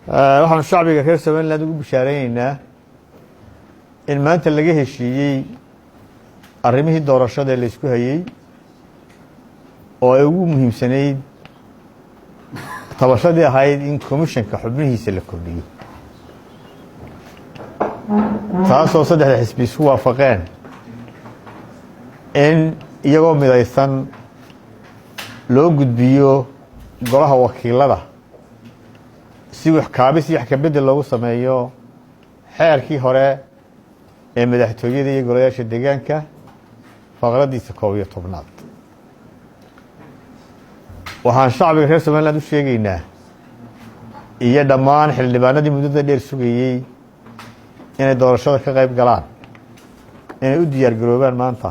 waxaan shacbiga reer Soomaaliland ugu bishaareynaa in maanta laga heshiiyay arrimihii doorashada la isku hayay oo ay ugu muhiimsanayd tabashadii ahayd in komishanka xubnihiisa la kordhiyo taasoo saddexda xisbi isku waafaqeen in iyagoo midaysan loo gudbiyo golaha wakiilada si wax kaabis iyo wax ka bedel loogu sameeyo xeerkii hore ee madaxtooyada iyo golayaasha deegaanka faqradiisa 11 waxaan shacbiga reer Soomaaliland u sheegaynaa iyo dhammaan xildhibaanadii muddada dheer sugayay inay doorashada ka qayb galaan inay u diyaar garoobaan maanta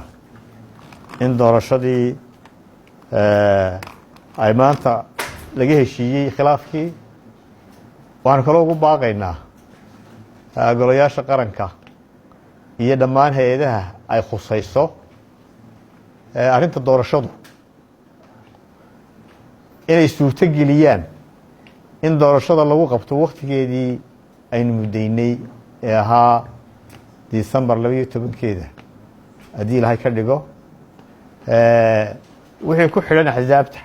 in doorashadii ay maanta laga heshiiyay khilaafkii waxaan kaloo ugu baaqaynaa golayaasha qaranka iyo dhammaan hay'adaha ay khusayso arrinta doorashadu inay suurto geliyaan in doorashada lagu qabto waqtigeedii aynu mudaynay ee ahaa December 12keeda haddii Ilaahay ka dhigo wixii ku xidhan axsaabta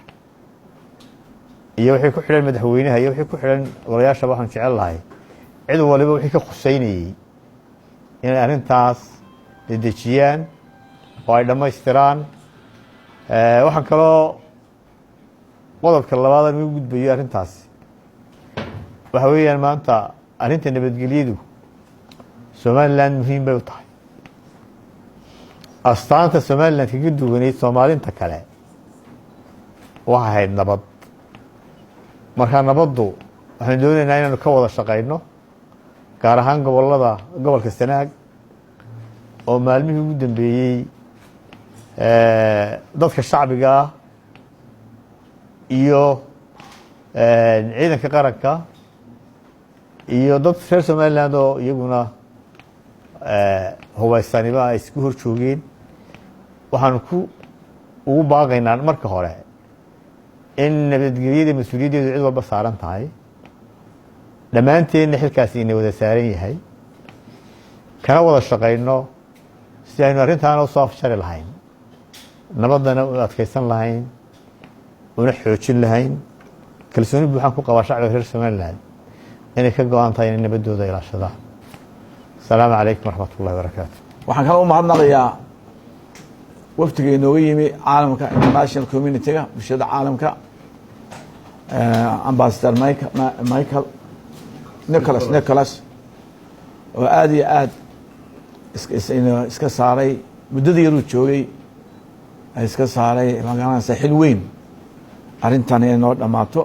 iyo wixii ku xidhan madaxweynaha iyo wixii ku xidhan golayaasha waxaan jecel lahay cid waliba wixii ka khuseynayay inay arrintaas dedejiyaan oo ay dhammaystiraan waxaan kaloo qodobka labaad aan ugu gudbayo arrintaas waxa weeyaan maanta arrinta nabadgelyadu Soomaaliland muhiim bay u tahay astaanta Soomaaliland kaga duwaneyd Soomaalinta kale waxa ahayd nabad marka nabaddu waxaan doonaynaa inaanu ka wada shaqayno gaar ahaan gobolka Sanaag oo maalmihii ugu dambeeyay dadka shacbiga iyo ciidanka qaranka iyo dad reer Soomaaliland oo iyaguna hubaysaniba ay isku hor joogeen waxaan ugu baaqaynaa marka hore in nabadgelyada mas'uuliyaddeedu cid walba saaran tahay dhammaanteedna xilkaasi inay wada saaran yahay kana wada shaqayno si aynu arrintaana u soo afjari lahayn nabadana u adkaysan lahayn una xoojin lahayn kalsooni buuxaan ku qabaa shacbiga reer Soomaaliland inay ka go'an tahay in nabadooda ilaashadaan السلام عليكم ورحمة الله وبركاته waxaan kala u mahadnaqayaa waftiga inooga yimi caalamka international community-ga bulshada caalamka ambassador Michael Nicholas oo aad iyo aad iska saaray muddadii yaruu joogay iska saaray magaalada xil weyn arrintan inay noo dhamaato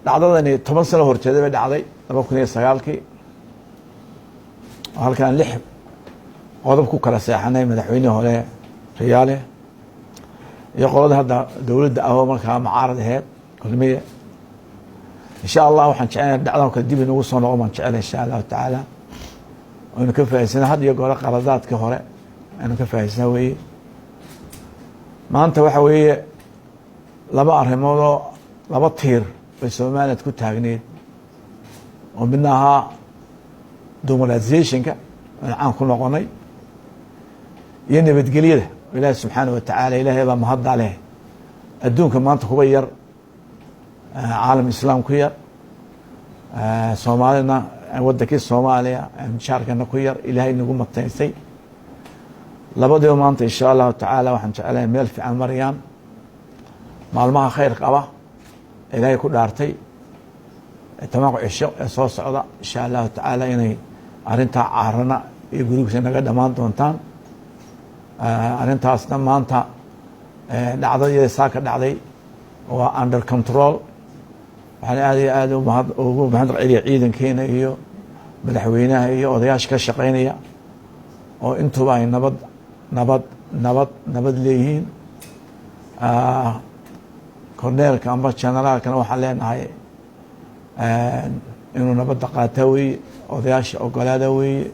dhacdadani 10 sano horteed bay dhacday 2009kii halkan 6 qodob ku kala seexanay madaxweynaha hore Riyaale iyo qolada hadda dawladda ah oo markaa mucaarad ahayd kulmiye insha Allah waxaan jecelahay dhacdadan ka dib inuu soo noqon jecelahay insha Allah taala oo ka faa'iidsana had iyo goor qaladaadka hore aan ka faa'iidsana weey maanta waxa weeye laba arrimood oo laba tiir bay Soomaaliland ku taagneed oo midnaha democratizationka aan ku noqonay iyo nabadgelyada ilaahay subxaanahu watacaala ilaahay baa mahadda leh adduunka maanta kuba yar caalam islaam ku yar soomaalina wadankii soomaaliya jaarkana ku yar ilaahay nagu mataysay labadiiba maanta insha allahu tacaala waxaan jeclahay meel fiican marayaan maalmaha khayr qaba ilaahay ku dhaartay tamaanku cisho ee soo socda insha allahu tacaala inay arrintaa caarana iyo gurigiisa naga dhammaan doontaan arrintaasna maanta dhacdadii saa ka dhacday waa under control waxaan aad iyo aad ugu mahad celiya ciidankeena iyo madaxweynaha iyo odayaasha ka shaqeynaya oo intuba ay nabad leeyihiin korneelka amba generaalkana waxaan leenahay inuu nabadda qaataa weeye odayaasha ogolaada weeye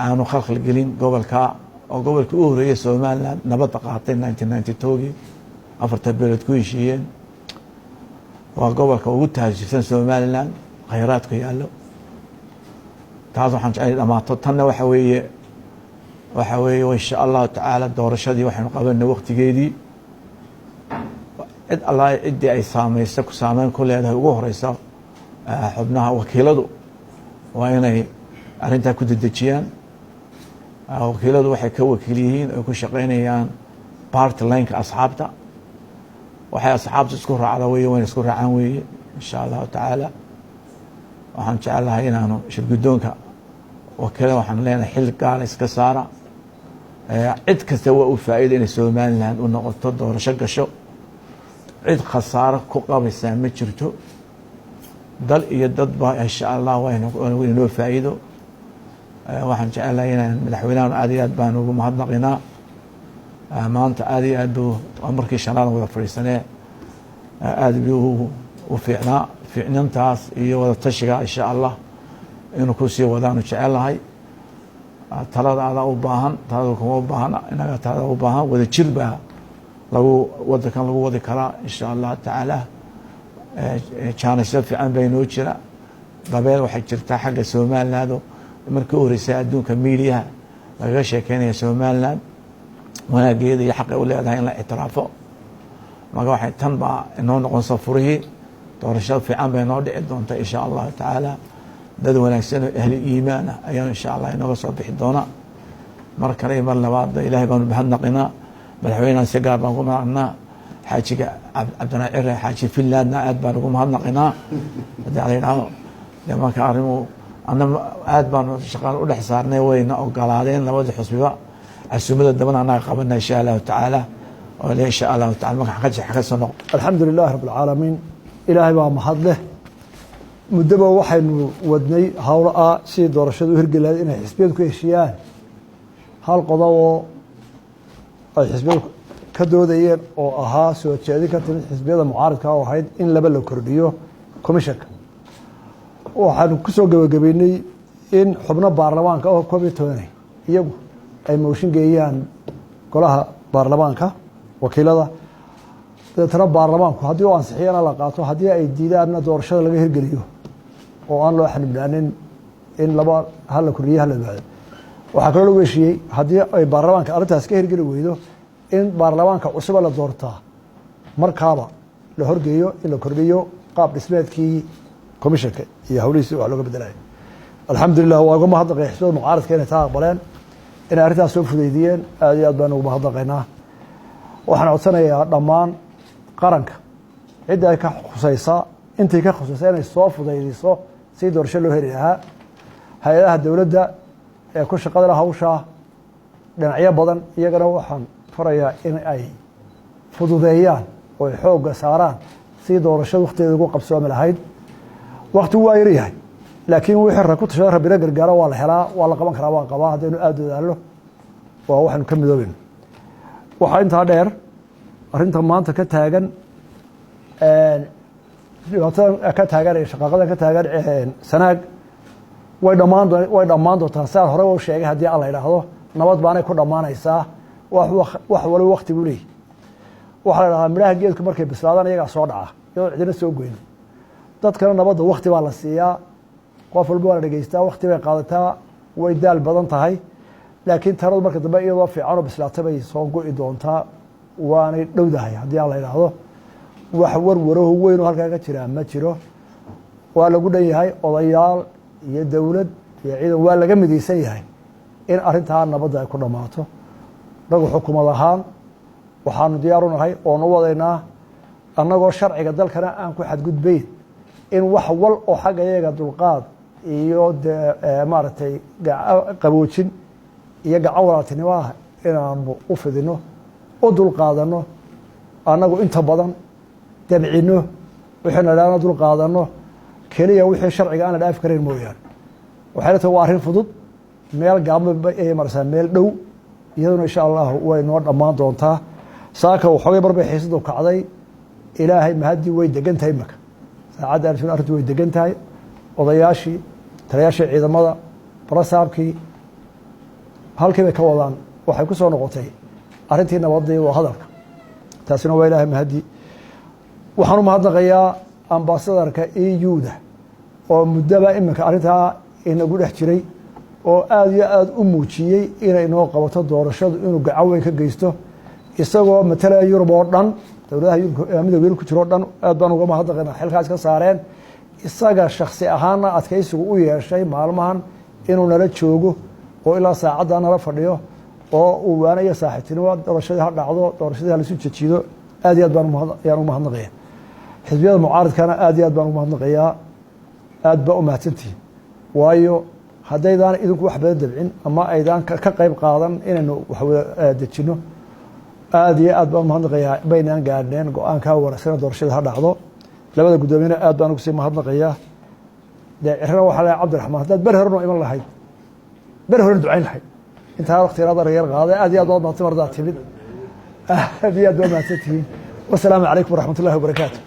aanu khalkhal gelin gobolka oo gobolkii u horeeyay somaliland nabadda qaatay 1992gii afarta beelood ku heshiiyeen waa gobolka ugu taajirsan somaliland khayraadku yaallo taas waxaan jeclay dhamaato tanna waxa weeye insha allahu tacaala doorashadii waxaynu qabanay waqtigeedii cid allah ciddii ay saamaysa ku saameyn ku leedahay ugu horeysa xubnaha wakiiladu waa inay arrintaa ku dedejiyaan wakiiladu waxay ka wakiil yihiin ay ku shaqeynayaan party lineka asxaabta waxay asxaabta isku raacda weye wayna isku raacaan weeye insha allahu tacaala waxaan jecelahay inaanu shirgudoonka wakiilada waxaan leenahay xil gaala iska saara cid kasta waa u faa'iida inay somaliland u noqoto doorasho gasho cid khasaaro ku qabaysaa ma jirto dal iyo dadba insha allah waynoo faa'iido waxaan jecelahay inaan madaxweynahan aad iyo aad baan ugu mahadnaqinaa maanta aad iyo aad buu markii shanaad wada fadhiisanee aad buu u fiicnaa fiicnintaas iyo wada tashiga insha allah inuu ku sii wadaanu jecelahay taladaada u baahan talada kuma u baahana inaga talada u baahan wada jir baa wadankan lagu wadi karaa insha allah tacaala jaanisyo fiican bay noo jira dabeel waxay jirtaa xagga somaliland markii u horeysay adduunka miidiyaha lagaga sheekeynaya somaliland wanaageeda iyo xaqay u leedahay in la ictiraafo marka waxay tan baa inoo noqonsa furihii doorashada fiican bay noo dhici doonta insha allahu tacaala dad wanaagsan oo ahli iimaan ah ayaan insha allah inooga soo bixi doona mar kale iyo mar labaadba ilaahay baanu mahadnaqinaa madaxweynahan si gaar baan ugu mahadnaqinaa xaajiga cabdinaa cire xaaji finlandna aad baan ugu mahadnaqinaa haddii ala yidhaaho dee marka arrimu ana aad baanu shaqaan u dhex saarnay wayna ogolaadeen labadii xusbiba casuumada dabana annaga qabana insha allahu tacaala oo le insha allahu tacala marka ka soo noqo alxamdu lilahi rabb alcaalamiin ilaahay baa mahad leh muddaba waxaynu wadnay howlo ah sidii doorashada u hirgeli lahayd inay xisbiyadu ku heshiiyaan hal qodob oo ay xisbiyadu ka doodayeen oo ahaa soo jeedin ka timid xisbiyada mucaaridka oo ahayd in laba la kordhiyo commissionka waxaanu ku soo gebagabeynay in xubno baarlamaanka oo koob iyo tobanay iyagu ay mooshin geeyaan golaha baarlamaanka wakiilada dabeetana baarlamaanku haddii u ansixiyana la qaato haddii ay diidaanna doorashada laga hirgeliyo oo aan loo xanibnaanin in laba hala kordhiyo hala yimaado waxaa kaloo lagu heshiiyey haddii ay baarlamaanka arrintaas ka hirgeli weydo in baarlamaanka cusuba la doortaa markaaba la horgeeyo in la kordhiyo qaab dhismeedkii commissionka iyo hawlihiisi wax looga bedelaya alxamdulilah waa uga mahadnaqay xisbiyada mucaaradka inay taa aqbaleen inay arrintaas soo fudeydiyeen aad iyo aad baan ugu mahadnaqaynaa waxaan codsanayaa dhammaan qaranka cidda ay ka khusaysaa intay ka khusaysaa inay soo fudaydiso si doorasho loo heli lahaa hay-adaha dowladda ee ku shaqada leh hawshaa dhinacyo badan iyagana waxaan farayaa in ay fududeeyaan oo ay xoogga saaraan si doorashada wakhtigeeda ugu qabsoomi lahayd wakhtigu waa yaryahay laakiin wixii rag ku tashada rabbina gargaaro waa la helaa waa la qaban karaa waa qabaa haddaynu aada dadaallo waa waxaynu ka midooben waxaa intaa dheer arrinta maanta ka taagan dhibaatada ka taagan ee shaqaaqada ka taagan sanaag way dhammaan doontaa siaan hore u sheegay haddii alla idhaahdo nabad baanay ku dhammaanaysaa wax waliba wakti buu leeyahy waxaa la idhahdaa midhaha geedku markay bislaadaan iyagaa soo dhaca iyadoo cidina soo goyn dadkana nabadda wakti baa la siiyaa qof walba waa la dhegeystaa wakti bay qaadataa way daal badan tahay laakiin taladu marka dambe iyadoo fiicanoo bislaata bay soo go'i doontaa waanay dhowdahay haddii aan la idhaahdo wax warwaraho weynoo halkaa ka jiraa ma jiro waa lagu dhan yahay odayaal iyo dowlad iyo ciidan waa laga midaysan yahay in arrintaa nabadda ay ku dhammaato nagu xukumad ahaan waxaanu diyaar u nahay oonu wadaynaa annagoo sharciga dalkana aan ku xadgudbayn in wax wal oo xagga iyaga dulqaad iyo maaragtay qaboojin iyo gacan walaaltinimo ah inaanu u fidino u dulqaadanno annagu inta badan dabcino wixayna dhaana dulqaadanno keliya wixii sharciga aan la dhaafi karayn mooyaane waxayna tahay waa arrin fudud meel gaabma ay marsaa meel dhow iyaduna insha allahu way noo dhammaan doontaa saaka waxoogay barbay xiisadu kacday ilaahay mahaddii way degan tahay imaka saacadda alfin arrintu way degan tahay odayaashii taliyaashii ciidamada barasaabkii halkii bay ka wadaan waxay ku soo noqotay arrintii nabadda iyo hadalka taasina waa ilaahay mahaddii waxaan u mahadnaqayaa ambasadarka EU-da oo muddaba iminka arrintaa inagu dhex jiray oo aada iyo aada u muujiyey inay noo qabato doorashadu inuu gacan weyn ka geysto isagoo matalaya yurub oo dhan dowladaha midooda yurub ku jiro o dhan aad baan uga mahadnaqaynaa xilkaas ka saareen isaga shaksi ahaanna adkaysigu u yeeshay maalmahan inuu nala joogo oo ilaa saacaddaa nala fadhiyo oo uu waana iyo saaxiibtinimo doorashadii ha dhacdo doorashadii ha laisu jejido aad iyo aad ayaan u mahadnaqaya xisbiyada mucaaridkana aad iyo aad baan ugu mahadnaqayaa aad baa u mahadsantihiin waayo haddaydaan idinku wax badan dabcin ama aydaan ka qayb qaadan inaynu waxwada dejinno aad iyo aad baan umahadnaqayaa baynaan gaadhneen go-aankaa wanaagsan doorashada ha dhacdo labada guddoomiyena aad baan ugu sii mahadnaqayaa dee cirana waxaa leeyahay cabdiraxmaan haddaad ber horeno iman lahayd ber horena ducayn lahayd intaa waqtigeeda reer qaaday aad iyo aad baad mahadsan mardaa timid aad iyo aad baa mahadsantihiin wasalaamu calaykum waraxmat ullahi wabarakaatu